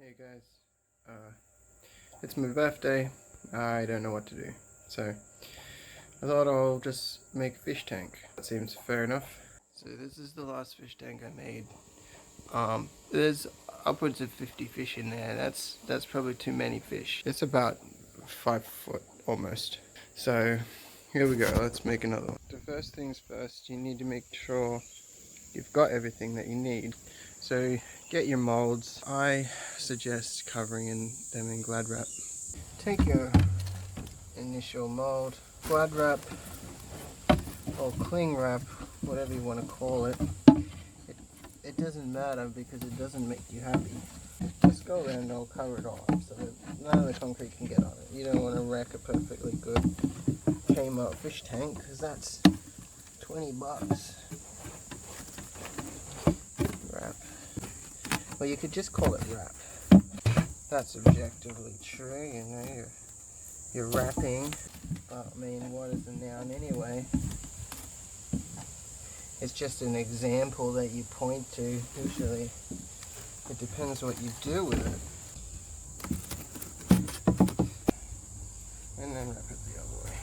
Hey guys, it's my birthday. I don't know what to do, so I thought I'll just make a fish tank. That seems fair enough. So this is the last fish tank I made. There's upwards of 50 fish in there. That's probably too many fish. It's about 5 foot almost. So here we go. Let's make another one. The first things first, you need to make sure you've got everything that you need. So get your molds. I suggest covering them in Glad wrap. Take your initial mold, Glad wrap or cling wrap, whatever you want to call it. It doesn't matter because it doesn't make you happy. Just go around and I'll cover it all up so that none of the concrete can get on it. You don't want to wreck a perfectly good Kmart fish tank because that's 20 bucks. Wrap. Well, you could just call it wrap. That's objectively true, you know, you're wrapping. But I mean, what is a noun anyway? It's just an example that you point to. Usually, it depends what you do with it. And then wrap it the other way.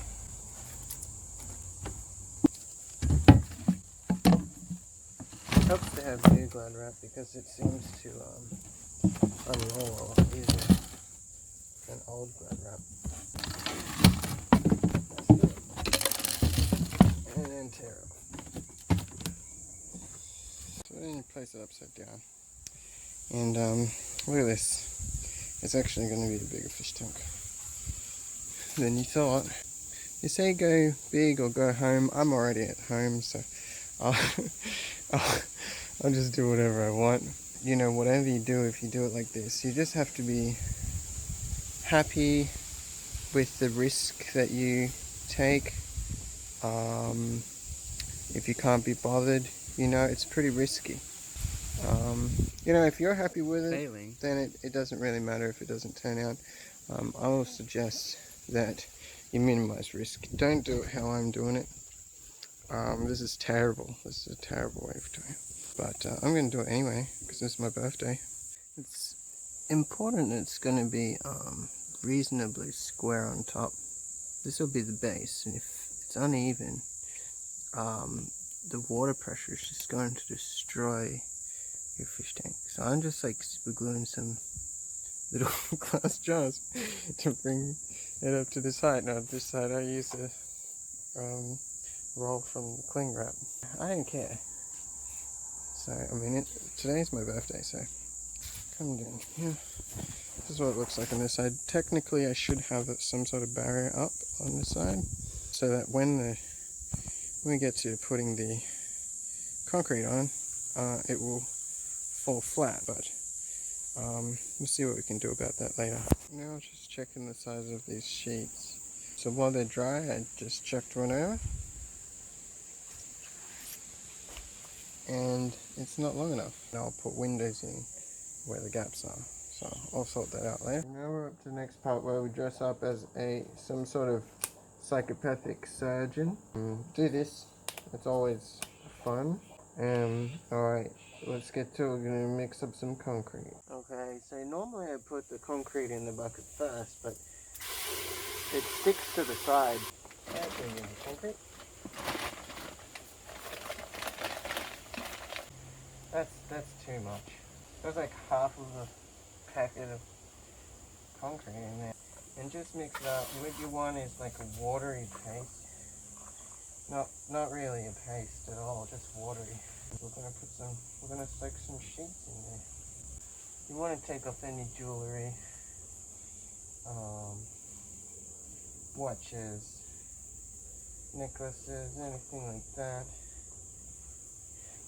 Helps to have new Glad wrap because it seems to unroll a lot easier than old Glad wrap. And then tear it. So then you place it upside down. And look at this. It's actually going to be a bigger fish tank than you thought. You say go big or go home. I'm already at home, so I'll, I'll just do whatever I want. You know, whatever you do, if you do it like this, you just have to be happy with the risk that you take. If you can't be bothered, you know, it's pretty risky. You know, if you're happy with it, then it doesn't really matter if it doesn't turn out. I will suggest that you minimize risk. Don't do it how I'm doing it. This is terrible. This is a terrible way of doing it. But I'm going to do it anyway, because it's my birthday. It's important it's going to be reasonably square on top. This will be the base, and if it's uneven, the water pressure is just going to destroy your fish tank. So I'm just like super gluing some little glass jars to bring it up to this height. Now this side I use a roll from the cling wrap. I don't care. So I mean, today's my birthday, so come down here. This is what it looks like on this side. Technically I should have some sort of barrier up on this side, so that when we get to putting the concrete on, it will fall flat, but we'll see what we can do about that later. Now just checking the size of these sheets. So while they're dry, I just chucked one over, and it's not long enough. Now I'll put windows in where the gaps are, so I'll sort that out later. Now we're up to the next part where we dress up as some sort of psychopathic surgeon. Do this, it's always fun. Alright, let's get to it. We're going to mix up some concrete. Okay, so normally I put the concrete in the bucket first, but it sticks to the side. Okay, the concrete. That's too much. There's like half of a packet of concrete in there. And just mix it up. What you want is like a watery paste. Not really a paste at all, just watery. We're gonna soak some sheets in there. You want to take off any jewelry, watches, necklaces, anything like that,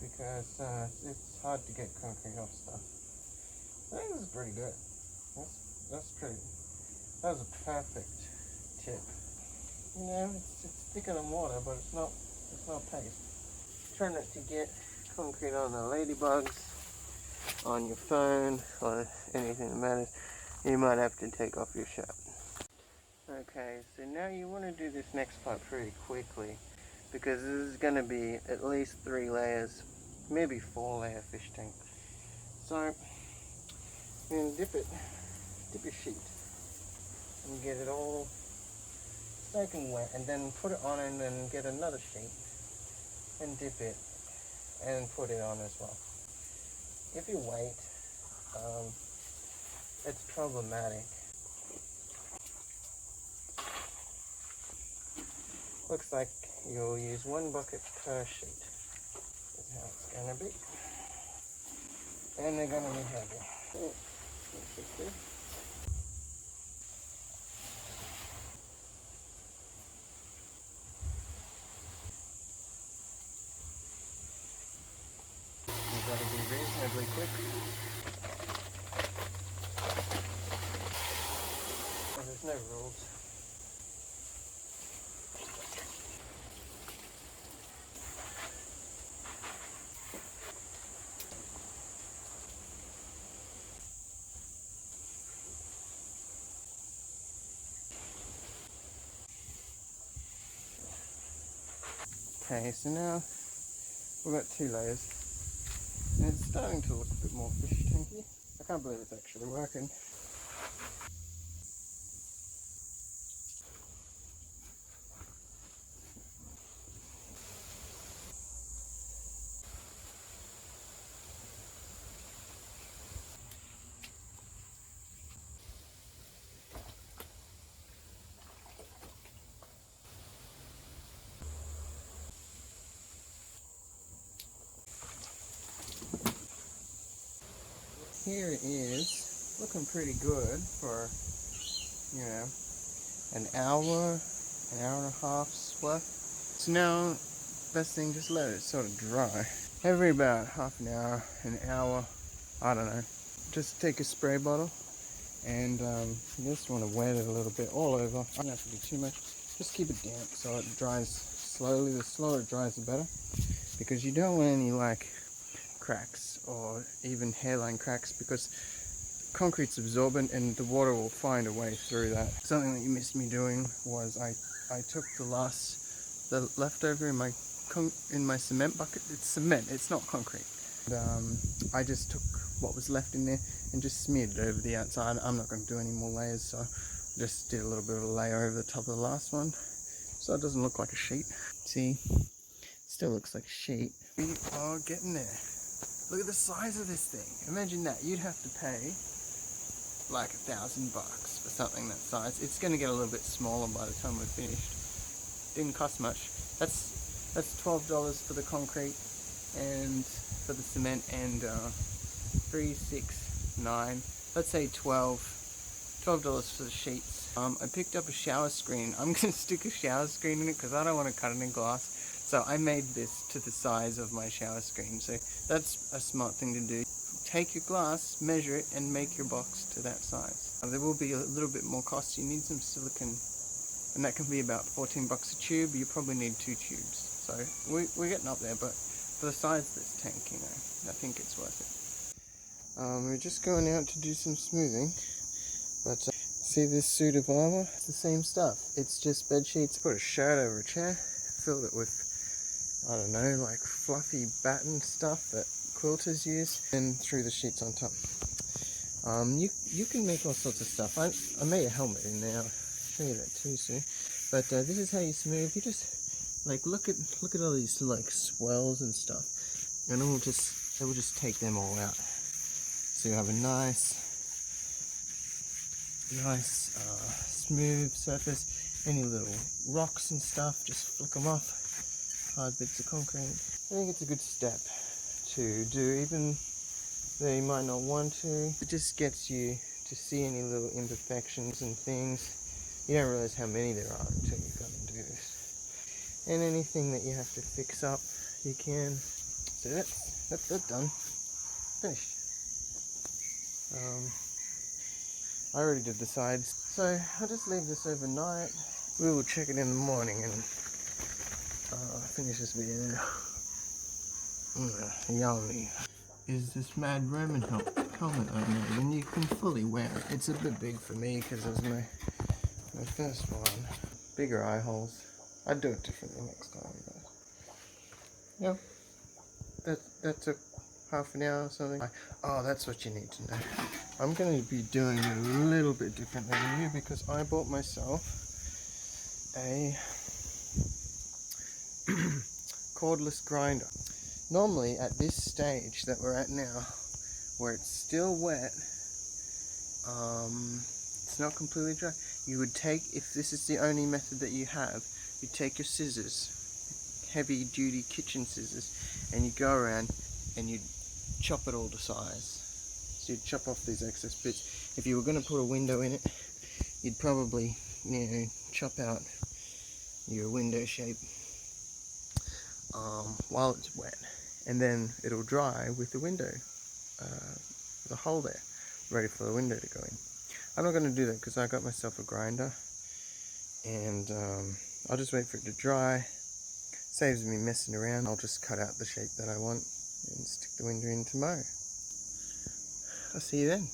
because it's hard to get concrete off stuff. I think this is pretty good. That was a perfect tip. You know, it's thicker than water, but it's not paste. Try not to get concrete on the ladybugs, on your phone, or anything that matters. You might have to take off your shirt. Okay, so now you want to do this next part pretty quickly, because this is going to be at least 3 layers, maybe 4 layer fish tank. So and dip your sheet and get it all soaking wet, and then put it on and then get another sheet and dip it and put it on as well. If you wait, it's problematic. Looks like you'll use 1 bucket per sheet. That's how it's gonna be. And they're gonna be heavy. Oh, you've got to be reasonably quick. There's no rules. Okay, so now we've got 2 layers, and it's starting to look a bit more fish tanky. I can't believe it's actually working. Here it is, looking pretty good for, you know, an hour and a half's worth. So now, best thing, just let it sort of dry. Every about half an hour, I don't know. Just take a spray bottle and you just want to wet it a little bit all over. I don't have to do too much. Just keep it damp so it dries slowly. The slower it dries, the better, because you don't want any like cracks or even hairline cracks, because concrete's absorbent and the water will find a way through that. Something that you missed me doing was I took the leftover in my cement bucket. It's cement, it's not concrete. And, I just took what was left in there and just smeared it over the outside. I'm not going to do any more layers, so just did a little bit of a layer over the top of the last one so it doesn't look like a sheet. See, still looks like a sheet. We are getting there. Look at the size of this thing. Imagine that. You'd have to pay like $1,000 for something that size. It's going to get a little bit smaller by the time we're finished. Didn't cost much. That's $12 for the concrete and for the cement, and 3, 6, 9. Let's say $12 for the sheets. I picked up a shower screen. I'm going to stick a shower screen in it because I don't want to cut it in glass. So I made this to the size of my shower screen. So that's a smart thing to do. Take your glass, measure it, and make your box to that size. There will be a little bit more cost. You need some silicone, and that can be about $14 a tube. You probably need 2 tubes. So we're getting up there, but for the size of this tank, you know, I think it's worth it. We're just going out to do some smoothing, but see this suit of armor? It's the same stuff. It's just bed sheets. Put a shirt over a chair, filled it with, I don't know, like fluffy batten stuff that quilters use, and threw the sheets on top. You can make all sorts of stuff. I made a helmet in there. I'll show you that too soon. But this is how you smooth. You just like look at all these like swells and stuff, and it will just take them all out. So you have a nice smooth surface. Any little rocks and stuff, just flick them off. Hard bits of concrete. I think it's a good step to do, even though you might not want to. It just gets you to see any little imperfections and things. You don't realize how many there are until you come and do this. And anything that you have to fix up, you can. So that's done. Finished. I already did the sides, so I'll just leave this overnight. We will check it in the morning and finish this video. Yummy. Is this Mad Roman helmet I made, and you can fully wear it. It's a bit big for me because it was my first one. Bigger eye holes. I'd do it differently next time, but yeah, that took half an hour or something. Oh, that's what you need to know. I'm going to be doing it a little bit differently than you because I bought myself a cordless grinder. Normally at this stage that we're at now, where it's still wet, it's not completely dry, you would take, if this is the only method that you have, you take your scissors, heavy duty kitchen scissors, and you go around and you chop it all to size. So you'd chop off these excess bits. If you were going to put a window in it, you'd probably, chop out your window shape while it's wet, and then it'll dry with the window, the hole there, ready for the window to go in. I'm not going to do that because I got myself a grinder, and I'll just wait for it to dry. Saves me messing around. I'll just cut out the shape that I want and stick the window in tomorrow. I'll see you then.